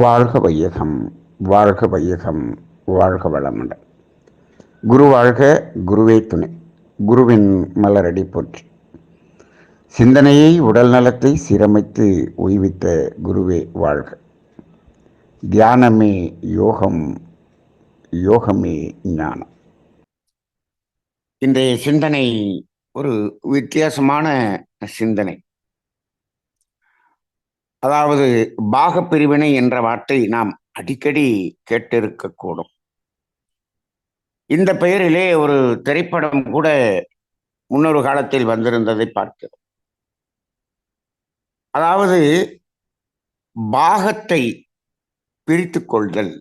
வாழ்க வையகம், வாழ்க வையகம், வாழ்க வளமுடன். குரு வாழ்க, குருவே துணை. குருவின் மலரடி போற்றி. சிந்தனையை உடல் நலத்தை சீரமைத்து உய்வித்த குருவே வாழ்க. தியானமே யோகம், யோகமே ஞானம். இன்றைய சிந்தனை ஒரு வித்தியாசமான சிந்தனை. அதாவது பாகப்பிரிவினை என்ற வார்த்தை நாம் அடிக்கடி கேட்டிருக்கக்கூடும். இந்த பெயரிலே ஒரு திரைப்படம் கூட முன்னொரு காலத்தில் வந்திருந்ததை பார்க்கிறோம். அதாவது பாகத்தை பிரித்து கொள்தல்.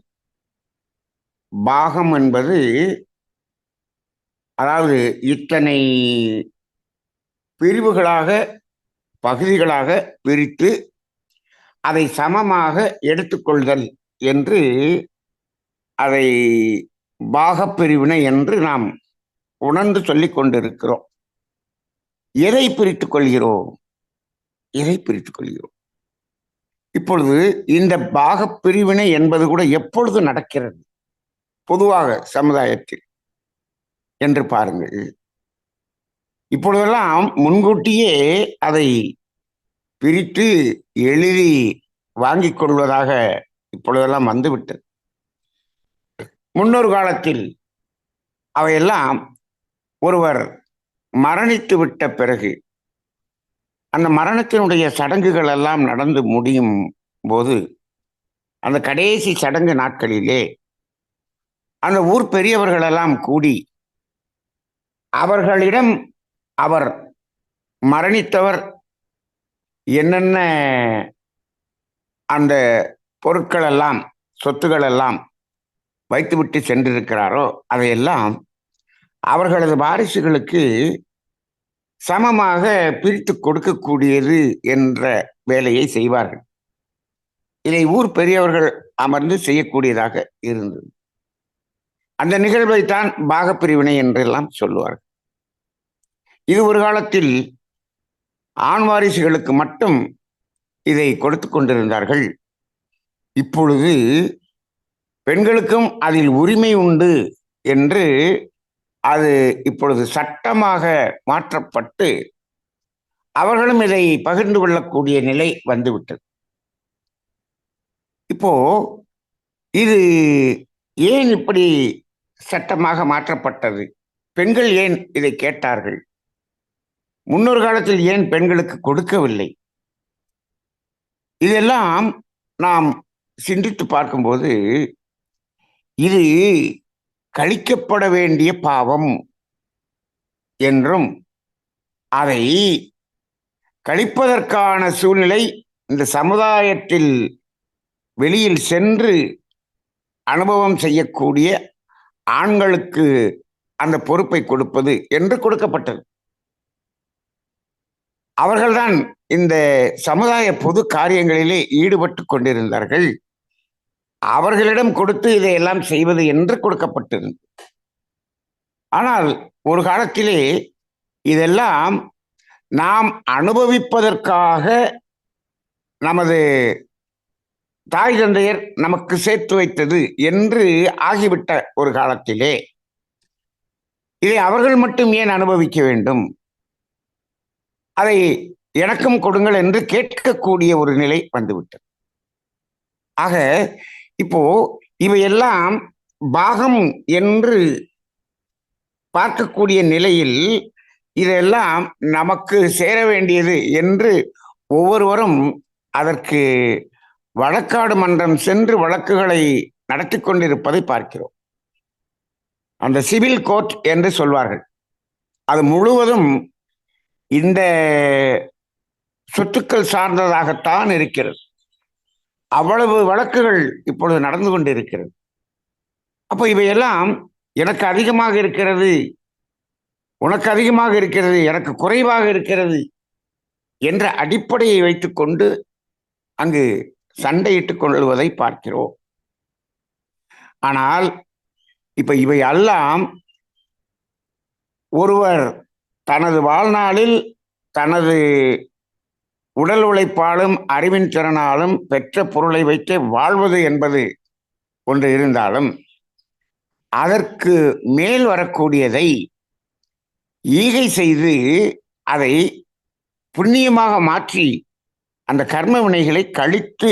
பாகம் என்பது அதாவது இத்தனை பிரிவுகளாக, பகுதிகளாக பிரித்து அதை சமமாக எடுத்துக்கொள்தல் என்று, அதை பாகப்பிரிவினை என்று நாம் உணர்ந்து சொல்லிக் கொண்டிருக்கிறோம். எதை பிரித்துக் கொள்கிறோம்? எதை பிரித்துக் கொள்கிறோம்? இப்பொழுது இந்த பாகப்பிரிவினை என்பது கூட எப்பொழுது நடக்கிறது பொதுவாக சமுதாயத்தில் என்று பாருங்கள். இப்பொழுதெல்லாம் முன்கூட்டியே அதை பிரித்து எழுதி வாங்கிக் கொள்வதாக இப்பொழுதெல்லாம் வந்துவிட்டது. முன்னொரு காலத்தில் அவையெல்லாம் ஒருவர் மரணித்து விட்ட பிறகு அந்த மரணத்தினுடைய சடங்குகள் எல்லாம் நடந்து முடியும் போது, அந்த கடைசி சடங்கு நாட்களிலே அந்த ஊர் பெரியவர்களெல்லாம் கூடி அவர்களிடம் அவர் மரணித்தவர் என்னென்ன அந்த பொருட்கள் எல்லாம், சொத்துக்கள் எல்லாம் வைத்துவிட்டு சென்றிருக்கிறாரோ அதையெல்லாம் அவர்களது வாரிசுகளுக்கு சமமாக பிரித்து கொடுக்கக்கூடியது என்ற வேலையை செய்வார்கள். இதை ஊர் பெரியவர்கள் அமர்ந்து செய்யக்கூடியதாக இருந்தது. அந்த நிகழ்வைத்தான் பாகப்பிரிவினை என்றெல்லாம் சொல்லுவார்கள். இது ஒரு காலத்தில் ஆண் வாரிசுகளுக்கு மட்டும் இதை கொடுத்து கொண்டிருந்தார்கள். இப்பொழுது பெண்களுக்கும் அதில் உரிமை உண்டு என்று அது இப்பொழுது சட்டமாக மாற்றப்பட்டு அவர்களும் இதை பகிர்ந்து கொள்ளக்கூடிய நிலை வந்துவிட்டது. இப்போ இது ஏன் இப்படி சட்டமாக மாற்றப்பட்டது? பெண்கள் ஏன் இதை கேட்டார்கள்? முன்னொரு காலத்தில் ஏன் பெண்களுக்கு கொடுக்கவில்லை? இதெல்லாம் நாம் சிந்தித்து பார்க்கும்போது இது கழிக்கப்பட வேண்டிய பாவம் என்றும், அதை கழிப்பதற்கான சூழ்நிலை இந்த சமுதாயத்தில் வெளியில் சென்று அனுபவம் செய்யக்கூடிய ஆண்களுக்கு அந்த பொறுப்பை கொடுப்பது என்று கொடுக்கப்பட்டது. அவர்கள்தான் இந்த சமுதாய பொது காரியங்களிலே ஈடுபட்டு கொண்டிருந்தார்கள். அவர்களிடம் கொடுத்து இதையெல்லாம் செய்வது என்று கொடுக்கப்பட்டிருந்தது. ஆனால் ஒரு காலத்திலே இதெல்லாம் நாம் அனுபவிப்பதற்காக நமது தாய் தந்தையர் நமக்கு சேர்த்து வைத்தது என்று ஆகிவிட்ட ஒரு காலத்திலே இதை அவர்கள் மட்டும் ஏன் அனுபவிக்க வேண்டும்? அதை எனக்கும் கொடுங்கள் என்று கேட்கக்கூடிய ஒரு நிலை வந்துவிட்டது. ஆக இப்போ இவையெல்லாம் பாகம் என்று பார்க்கக்கூடிய நிலையில் இதெல்லாம் நமக்கு சேர வேண்டியது என்று ஒவ்வொருவரும் அதற்கு வழக்காடு மன்றம் சென்று வழக்குகளை நடத்தி கொண்டிருப்பதை பார்க்கிறோம். அந்த சிவில் கோர்ட் என்று சொல்வார்கள். அது முழுவதும் இந்த சொத்துக்கள் சார்ந்ததாகத்தான் இருக்கிறது. அவ்வளவு வழக்குகள் இப்பொழுது நடந்து கொண்டிருக்கிறது. அப்போ இவையெல்லாம் எனக்கு அதிகமாக இருக்கிறது, உனக்கு அதிகமாக இருக்கிறது, எனக்கு குறைவாக இருக்கிறது என்ற அடிப்படையை வைத்துக்கொண்டு அங்கு சண்டையிட்டுக் கொள்வதை பார்க்கிறோம். ஆனால் இப்ப இவை எல்லாம் ஒருவர் தனது வாழ்நாளில் தனது உடல் உழைப்பாலும் அறிவின் திறனாலும் பெற்ற பொருளை வைத்தே வாழ்வது என்பது ஒன்று இருந்தாலும் அதற்கு மேல் வரக்கூடியதை ஈகை செய்து அதை புண்ணியமாக மாற்றி அந்த கர்ம வினைகளை கழித்து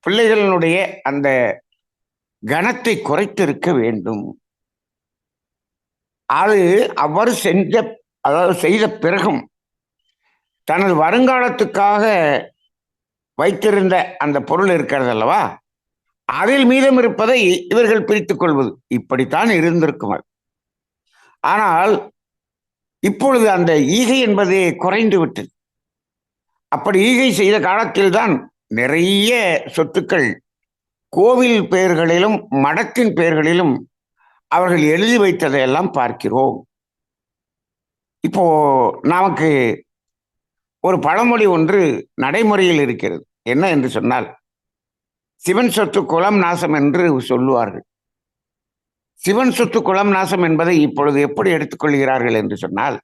பிள்ளைகளினுடைய அந்த கணத்தை குறைத்திருக்க வேண்டும். அது அவ்வாறு செய்த பிறகும் தனது வருங்காலத்துக்காக வைத்திருந்த அந்த பொருள் இருக்கிறது அல்லவா, அதில் மீதம் இருப்பதை இவர்கள் பிரித்துக் கொள்வது இப்படித்தான் இருந்திருக்கும். ஆனால் இப்பொழுது அந்த ஈகை என்பது குறைந்து விட்டது. அப்படி ஈகை செய்த காலத்தில்தான் நிறைய சொத்துக்கள் கோவில் பெயர்களிலும் மடத்தின் பெயர்களிலும் அவர்கள் எழுதி வைத்ததையெல்லாம் பார்க்கிறோம். இப்போ நமக்கு ஒரு பழமொழி ஒன்று நடைமுறையில் இருக்கிறது. என்ன என்று சொன்னால், சிவன் சொத்து குலம் நாசம் என்று சொல்லுவார்கள். சிவன் சொத்து குலம் நாசம் என்பதை இப்பொழுது எப்படி எடுத்துக்கொள்கிறார்கள் என்று சொன்னால்,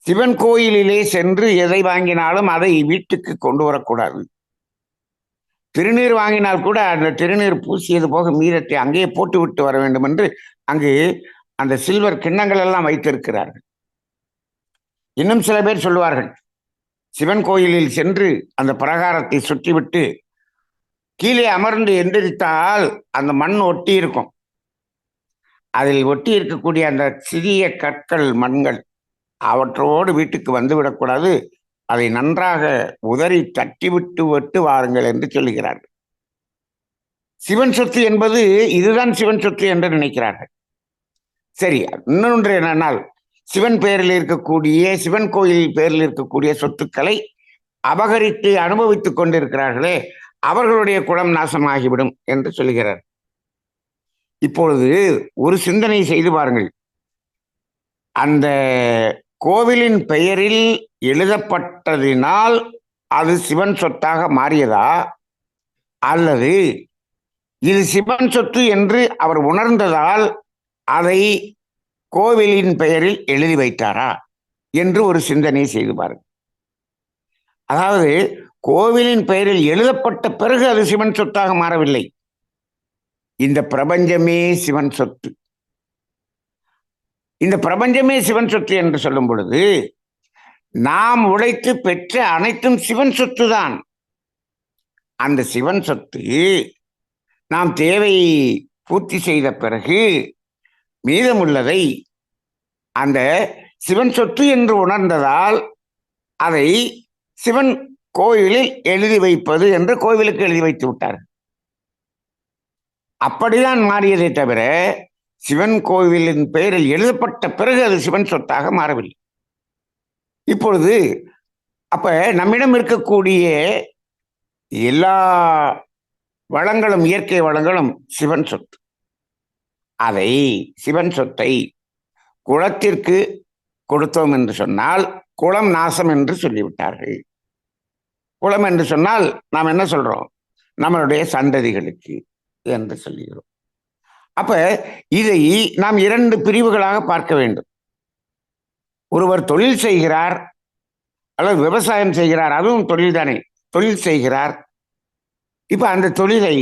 சிவன் கோயிலிலே சென்று எதை வாங்கினாலும் அதை வீட்டுக்கு கொண்டு வரக்கூடாது. திருநீர் வாங்கினால் கூட அந்த திருநீர் பூசியது போக மீதத்தை அங்கேயே போட்டு விட்டு வர வேண்டும் என்று அங்கு அந்த சில்வர் கிண்ணங்கள் எல்லாம் வைத்திருக்கிறார்கள். இன்னும் சில பேர் சொல்லுவார்கள், சிவன் கோயிலில் சென்று அந்த பிரகாரத்தை சுற்றிவிட்டு கீழே அமர்ந்து எந்திரித்தால் அந்த மண் ஒட்டி இருக்கும். அதில் ஒட்டி இருக்கக்கூடிய அந்த சிறிய கற்கள் மண்கள் அவற்றோடு வீட்டுக்கு வந்து விடக்கூடாது, அதை நன்றாக உதறி தட்டி விட்டு வாருங்கள் என்று சொல்லுகிறார்கள். சிவன் சொத்து என்பது இதுதான் சிவன் சொத்து என்று நினைக்கிறார்கள். சரி, இன்னொன்று என்னன்னால், சிவன் பெயரில் இருக்கக்கூடிய சிவன் கோயில் பெயரில் இருக்கக்கூடிய சொத்துக்களை அபகரித்து அனுபவித்துக் கொண்டிருக்கிறார்களே, அவர்களுடைய குலம் நாசமாகிவிடும் என்று சொல்கிறார். இப்பொழுது ஒரு சிந்தனை செய்து பாருங்கள். அந்த கோவிலின் பெயரில் எழுதப்பட்டதினால் அது சிவன் சொத்தாக மாறியதா, அல்லது இது சிவன் சொத்து என்று அவர் உணர்ந்ததால் அதை கோவிலின் பெயரில் எழுதி வைத்தாரா என்று ஒரு சிந்தனை செய்து பாருங்கள். அதாவது கோவிலின் பெயரில் எழுதப்பட்ட பிறகு அது சிவன் சொத்தாக மாறவில்லை. இந்த பிரபஞ்சமே சிவன் சொத்து. இந்த பிரபஞ்சமே சிவன் சொத்து என்று சொல்லும் பொழுது நாம் உழைத்து பெற்ற அனைத்தும் சிவன் சொத்து தான். அந்த சிவன் சொத்து நாம் தேவை பூர்த்தி செய்த பிறகு மீதமுள்ளதை அந்த சிவன் சொத்து என்று உணர்ந்ததால் அதை சிவன் கோயிலில் எழுதி வைப்பது என்று கோவிலுக்கு எழுதி வைத்து விட்டார். அப்படிதான் மாறியதை தவிர சிவன் கோவிலின் பெயரில் எழுதப்பட்ட பிறகு அது சிவன் சொத்தாக மாறவில்லை. இப்பொழுது அப்ப நம்மிடம் இருக்கக்கூடிய எல்லா வளங்களும் இயற்கை வளங்களும் சிவன் சொத்து. அதை சிவன் சொத்தை குலத்திற்கு கொடுத்தோம் என்று சொன்னால் குலம் நாசம் என்று சொல்லிவிட்டார்கள். குலம் என்று சொன்னால் நாம் என்ன சொல்றோம்? நம்மளுடைய சந்ததிகளுக்கு என்று சொல்லுகிறோம். அப்ப இதை நாம் இரண்டு பிரிவுகளாக பார்க்க வேண்டும். ஒருவர் தொழில் செய்கிறார் அல்லது விவசாயம் செய்கிறார், அதுவும் தொழில் தானே, தொழில் செய்கிறார். இப்ப அந்த தொழிலை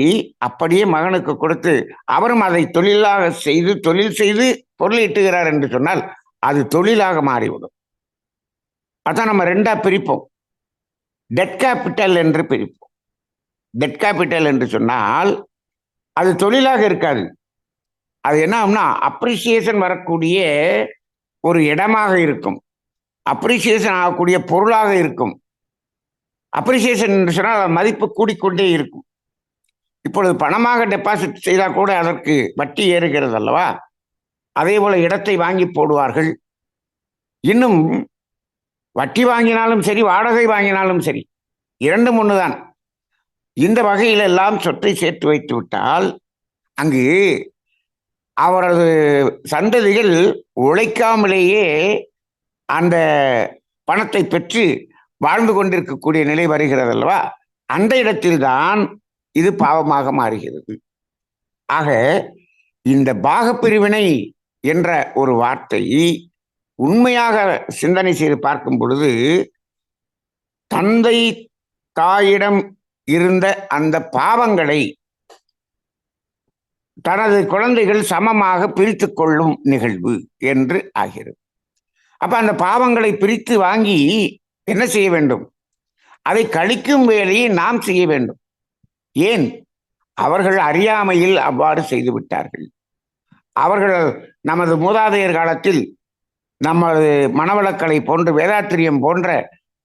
அப்படியே மகனுக்கு கொடுத்து அவரும் அதை தொழிலாக செய்து தொழில் செய்து பொருள் ஈட்டுகிறார் என்று சொன்னால் அது தொழிலாக மாறிவிடும். அதான் நம்ம ரெண்டா பிரிப்போம். டெட் கேபிட்டல் என்று பிரிப்போம். டெட் கேபிட்டல் என்று சொன்னால் அது தொழிலாக இருக்காது. அது என்ன ஆகும்னா அப்ரிசியேஷன் வரக்கூடிய ஒரு இடமாக இருக்கும், அப்ரிசியேஷன் ஆகக்கூடிய பொருளாக இருக்கும். அப்ரிசியேஷன் என்று சொன்னால் மதிப்பு கூடிக்கொண்டே இருக்கும். இப்பொழுது பணமாக டெபாசிட் செய்தால் கூட அதற்கு வட்டி ஏறுகிறது அல்லவா? அதே போல இடத்தை வாங்கி போடுவார்கள். இன்னும் வட்டி வாங்கினாலும் சரி, வாடகை வாங்கினாலும் சரி, இரண்டும் ஒண்ணுதான். இந்த வகையில் எல்லாம் சொத்தை சேர்த்து வைத்து விட்டால் அங்கு அவரது சந்ததிகள் உழைக்காமலேயே அந்த பணத்தை பெற்று வாழ்ந்து கொண்டிருக்கக்கூடிய நிலை வருகிறது அல்லவா? அந்த இடத்தில்தான் இது பாவமாக மாறுகிறது. ஆக இந்த பாகப்பிரிவினை என்ற ஒரு வார்த்தை உண்மையாக சிந்தனை செய்து பார்க்கும் பொழுது தந்தை தாயிடம் இருந்த அந்த பாவங்களை தனது குழந்தைகள் சமமாக பிரித்து கொள்ளும் நிகழ்வு என்று ஆகிறது. அப்ப அந்த பாவங்களை பிரித்து வாங்கி என்ன செய்ய வேண்டும்? அதை கழிக்கும் வேலையை நாம் செய்ய வேண்டும். ஏன்? அவர்கள் அறியாமையில் அவ்வாறு செய்து விட்டார்கள். அவர்கள் நமது மூதாதையர் காலத்தில் நமது மனவளக்கலை போன்ற வேதாத்திரியம் போன்ற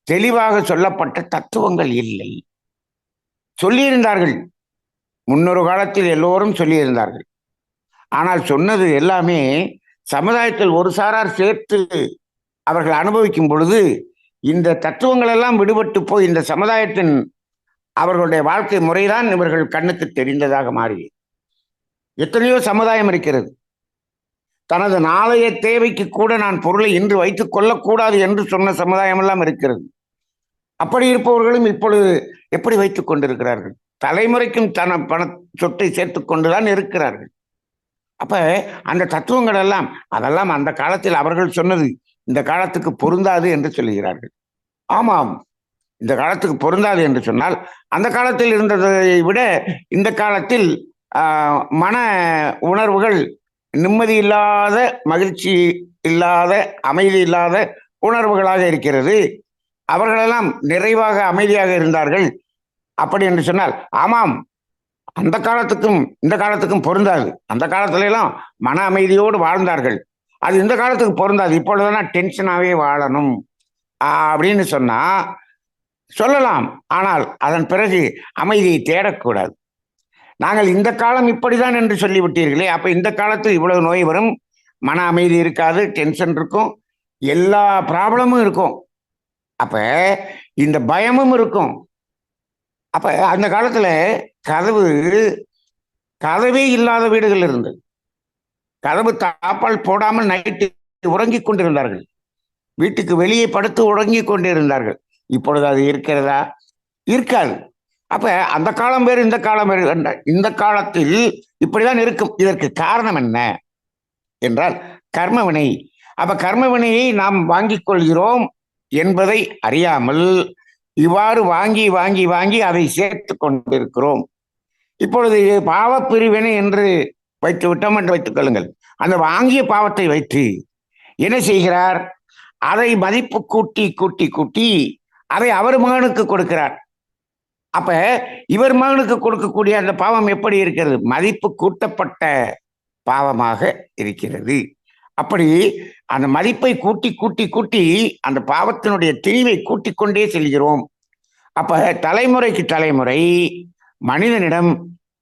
தெளிவாக சொல்லப்பட்ட தத்துவங்கள் இல்லை. சொல்லியிருந்தார்கள், முன்னொரு காலத்தில் எல்லோரும் சொல்லியிருந்தார்கள். ஆனால் சொன்னது எல்லாமே சமுதாயத்தில் ஒரு சாரார் சேர்த்து அவர்கள் அனுபவிக்கும் பொழுது இந்த தத்துவங்கள் எல்லாம் விடுபட்டு போய் இந்த சமுதாயத்தின் அவர்களுடைய வாழ்க்கை முறைதான் இவர்கள் கண்ணுக்கு தெரிந்ததாக மாறி எத்தனையோ சமுதாயம் இருக்கிறது. தனது நாளைய தேவைக்கு கூட நான் பொருளை இன்று வைத்துக் கொள்ளக்கூடாது என்று சொன்ன சமுதாயம் எல்லாம் இருக்கிறது. அப்படி இருப்பவர்களும் இப்பொழுது எப்படி வைத்துக் கொண்டிருக்கிறார்கள்? தலைமுறைக்கும் தன பண சொத்தை சேர்த்து கொண்டுதான் இருக்கிறார்கள். அப்ப அந்த தத்துவங்கள் எல்லாம் அதெல்லாம் அந்த காலத்தில் அவர்கள் சொன்னது இந்த காலத்துக்கு பொருந்தாது என்று சொல்லுகிறார்கள். ஆமாம், இந்த காலத்துக்கு பொருந்தாது என்று சொன்னால் அந்த காலத்தில் இருந்ததை விட இந்த காலத்தில் மன உணர்வுகள் நிம்மதி இல்லாத, மகிழ்ச்சி இல்லாத, அமைதி இல்லாத உணர்வுகளாக இருக்கிறது. அவர்களெல்லாம் நிறைவாக அமைதியாக இருந்தார்கள். அப்படி என்று சொன்னால் ஆமாம், அந்த காலத்துக்கும் இந்த காலத்துக்கும் பொருந்தாது. அந்த காலத்துல எல்லாம் மன அமைதியோடு வாழ்ந்தார்கள். அது இந்த காலத்துக்கு பொருந்தாது. இப்பொழுதுதான் டென்ஷனாவே வாழணும் அப்படின்னு சொன்னா சொல்லலாம். ஆனால் அதன் பிறகு அமைதியை தேடக்கூடாது. நாங்கள் இந்த காலம் இப்படிதான் என்று சொல்லிவிட்டீர்களே, அப்ப இந்த காலத்தில் இவ்வளவு நோய் வரும், மன அமைதி இருக்காது, டென்ஷன் இருக்கும், எல்லா ப்ராப்ளமும் இருக்கும், அப்ப இந்த பயமும் இருக்கும். அப்ப அந்த காலத்துல கதவே இல்லாத வீடுகள் இருந்தது. கதவு தாப்பால் போடாமல் நைட்டு உறங்கிக் கொண்டிருந்தார்கள். வீட்டுக்கு வெளியே படுத்து உறங்கிக் கொண்டிருந்தார்கள். இப்பொழுது அது இருக்கிறதா? இருக்காது. அப்ப அந்த காலம் வேறு, இந்த காலம் வேறு. இந்த காலத்தில் இப்படிதான் இருக்கும். இதற்கு காரணம் என்ன என்றால் கர்மவினை. அப்ப கர்மவினையை நாம் வாங்கிக் கொள்கிறோம் என்பதை அறியாமல் இவ்வாறு வாங்கி வாங்கி வாங்கி அதை சேர்த்து கொண்டிருக்கிறோம். இப்பொழுது பாவ பிரிவினை என்று வைத்து விட்டோம் என்று வைத்துக் கொள்ளுங்கள். அந்த வாங்கிய பாவத்தை வைத்து என்ன செய்கிறார்? அதை மதிப்பு கூட்டி கூட்டி கூட்டி அதை அவர் மகனுக்கு கொடுக்கிறார். அப்ப இவர் மகனுக்கு கொடுக்கக்கூடிய அந்த பாவம் எப்படி இருக்கிறது? மதிப்பு கூட்டப்பட்ட பாவமாக இருக்கிறது. அப்படி அந்த மதிப்பை கூட்டி கூட்டி கூட்டி அந்த பாவத்தினுடைய திணிவை கூட்டிக் கொண்டே செல்கிறோம். அப்ப தலைமுறைக்கு தலைமுறை மனிதனிடம்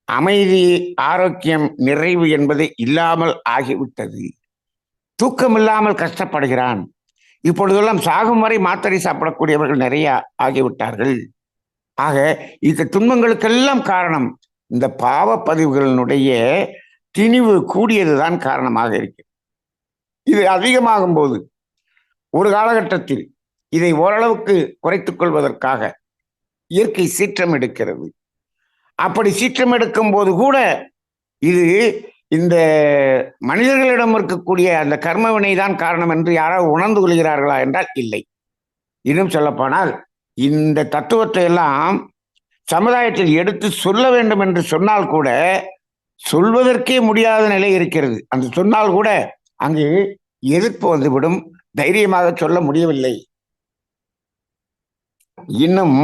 அமைதி, ஆரோக்கியம், நிறைவு என்பது இல்லாமல் ஆகிவிட்டது. தூக்கம் இல்லாமல் கஷ்டப்படுகிறான். இப்பொழுதெல்லாம் சாகும் வரை மாத்திரை சாப்பிடக்கூடியவர்கள் நிறைய ஆகிவிட்டார்கள். ஆக இந்த துன்பங்களுக்கெல்லாம் காரணம் இந்த பாவ பதிவுகளினுடைய திணிவு கூடியதுதான் காரணமாக இருக்கிறது. இது அதிகமாகும் போது ஒரு காலகட்டத்தில் இதை ஓரளவுக்கு குறைத்துக் கொள்வதற்காக இயற்கை சீற்றம் எடுக்கிறது. அப்படி சீற்றம் எடுக்கும் போது கூட இது இந்த மனிதர்களிடம் இருக்கக்கூடிய அந்த கர்மவினை தான் காரணம் என்று யாராவது உணர்ந்து கொள்கிறார்களா என்றால் இல்லை. இன்னும் சொல்லப்போனால் இந்த தத்துவத்தை எல்லாம் சமுதாயத்தில் எடுத்து சொல்ல வேண்டும் என்று சொன்னால் கூட சொல்வதற்கே முடியாத நிலை இருக்கிறது. அந்த சொன்னால் கூட அங்கு எதிர்ப்பு வந்துவிடும், தைரியமாக சொல்ல முடியவில்லை. இன்னும்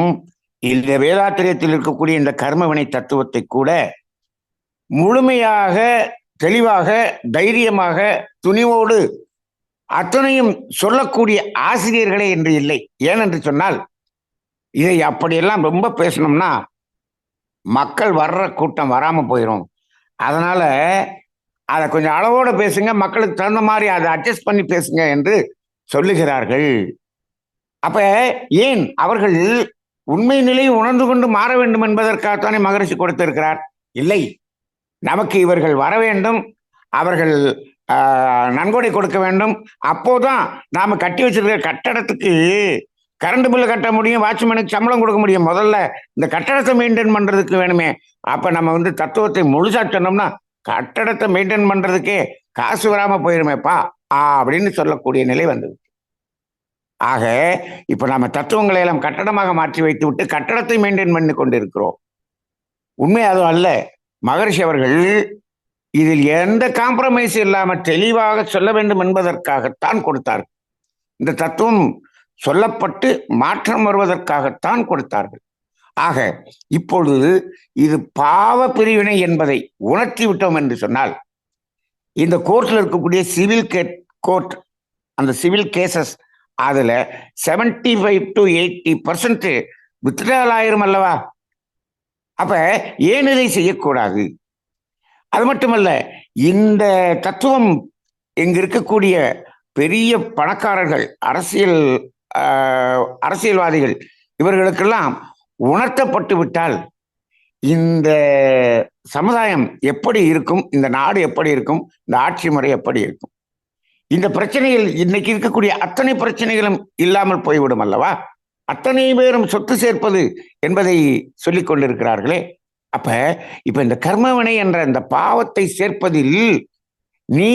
இந்த வேதாத்திரியத்தில் இருக்கக்கூடிய இந்த கர்மவினை தத்துவத்தை கூட முழுமையாக, தெளிவாக, தைரியமாக, துணிவோடு அத்தனையும் சொல்லக்கூடிய ஆசிரியர்களே என்று இல்லை. ஏனென்று சொன்னால் இதை அப்படியெல்லாம் ரொம்ப பேசணும்னா மக்கள் வர்ற கூட்டம் வராம போயிடும். அதனால அதை கொஞ்சம் அளவோட பேசுங்க, மக்களுக்கு தகுந்த மாதிரி அதை அட்ஜஸ்ட் பண்ணி பேசுங்க என்று சொல்லுகிறார்கள். அப்ப ஏன் அவர்கள் உண்மை நிலையை உணர்ந்து கொண்டு மாற வேண்டும் என்பதற்காகத்தானே மகரிஷி கொடுத்திருக்கிறார்? இல்லை, நமக்கு இவர்கள் வர வேண்டும், அவர்கள் நன்கொடை கொடுக்க வேண்டும். அப்போதான் நாம கட்டி வச்சிருக்கிற கட்டடத்துக்கு கரண்ட் பில்லு கட்ட முடியும், வாட்ச்மேனுக்கு சம்பளம் கொடுக்க முடியும். முதல்ல இந்த கட்டடத்தை மெயின்டைன் பண்றதுக்கு வேணுமே. அப்ப நம்ம தத்துவத்தை முழுசா சொன்னோம்னா கட்டடத்தை மெயின்டைன் பண்றதுக்கே காசு வராம போயிருமேப்பா அப்படின்னு சொல்லக்கூடிய நிலை வந்தது. ஆக இப்ப நம்ம தத்துவங்களை எல்லாம் கட்டடமாக மாற்றி வைத்து விட்டு கட்டடத்தை மெயின்டைன் பண்ணி கொண்டிருக்கிறோம். உண்மை அது அல்ல. மகரிஷி அவர்கள் இதில் எந்த காம்ப்ரமைஸ் இல்லாமல் தெளிவாக சொல்ல வேண்டும் என்பதற்காகத்தான் கொடுத்தார்கள். இந்த தத்துவம் சொல்லப்பட்டு மாற்றம் வருவதற்காகத்தான் கொடுத்தார்கள். ஆக இப்பொழுது இது பாவ பிரிவினை என்பதை உணர்த்தி விட்டோம் என்று சொன்னால், இந்த கோர்ட்ல இருக்கக்கூடிய சிவில் கோர்ட், அந்த சிவில் கேசஸ் அதுல 75 to 80% வித்ட்ரால் ஆயிரும் அல்லவா? அப்ப ஏன் இதை செய்யக்கூடாது? அது மட்டுமல்ல, இந்த தத்துவம் இங்க இருக்கக்கூடிய பெரிய பணக்காரர்கள், அரசியல்வாதிகள் இவர்களுக்கெல்லாம் உணர்த்தப்பட்டு விட்டால் இந்த சமுதாயம் எப்படி இருக்கும், இந்த நாடு எப்படி இருக்கும், இந்த ஆட்சி முறை எப்படி இருக்கும்? இந்த பிரச்சனைகள், இன்னைக்கு இருக்கக்கூடிய அத்தனை பிரச்சனைகளும் இல்லாமல் போய்விடும் அல்லவா? அத்தனை பேரும் சொத்து சேர்ப்பது என்பதை சொல்லிக் கொண்டிருக்கிறார்களே. அப்ப இப்ப இந்த கர்மவினை என்ற இந்த பாவத்தை சேர்ப்பதில் நீ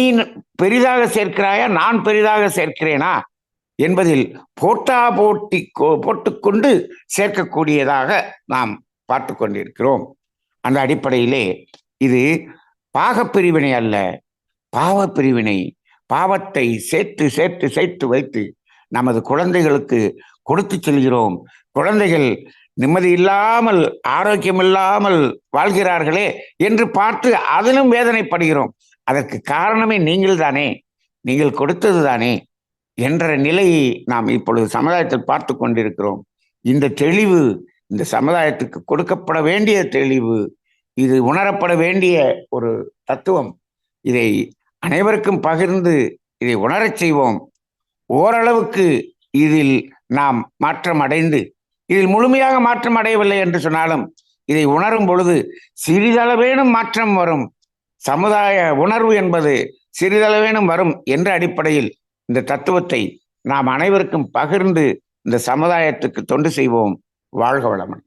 பெரிதாக சேர்க்கிறாயா, நான் பெரிதாக சேர்க்கிறேனா என்பதில் போட்டுக்கொண்டு சேர்க்கக்கூடியதாக நாம் பார்த்து கொண்டிருக்கிறோம். அந்த அடிப்படையிலே இது பாகப்பிரிவினை அல்ல, பாவ பிரிவினை. பாவத்தை சேர்த்து சேர்த்து சேர்த்து வைத்து நமது குழந்தைகளுக்கு கொடுத்து செல்கிறோம். குழந்தைகள் நிம்மதி இல்லாமல், ஆரோக்கியம் இல்லாமல் வாழ்கிறார்களே என்று பார்த்து அதிலும் வேதனைப்படுகிறோம். அதற்கு காரணமே நீங்கள் தானே, நீங்கள் கொடுத்தது தானே என்ற நிலையை நாம் இப்பொழுது சமுதாயத்தில் பார்த்து கொண்டிருக்கிறோம். இந்த தெளிவு இந்த சமுதாயத்துக்கு கொடுக்கப்பட வேண்டிய தெளிவு, இது உணரப்பட வேண்டிய ஒரு தத்துவம். இதை அனைவருக்கும் பகிர்ந்து இதை உணரச் செய்வோம். ஓரளவுக்கு இதில் நாம் மாற்றம் அடைந்து, இதில் முழுமையாக மாற்றம் அடையவில்லை என்று சொன்னாலும் இதை உணரும் பொழுது சிறிதளவேனும் மாற்றம் வரும். சமுதாய உணர்வு என்பது சிறிதளவேனும் வரும் என்ற அடிப்படையில் இந்த தத்துவத்தை நாம் அனைவருக்கும் பகிர்ந்து இந்த சமுதாயத்துக்கு தொண்டு செய்வோம். வாழ்க வளமுடன்.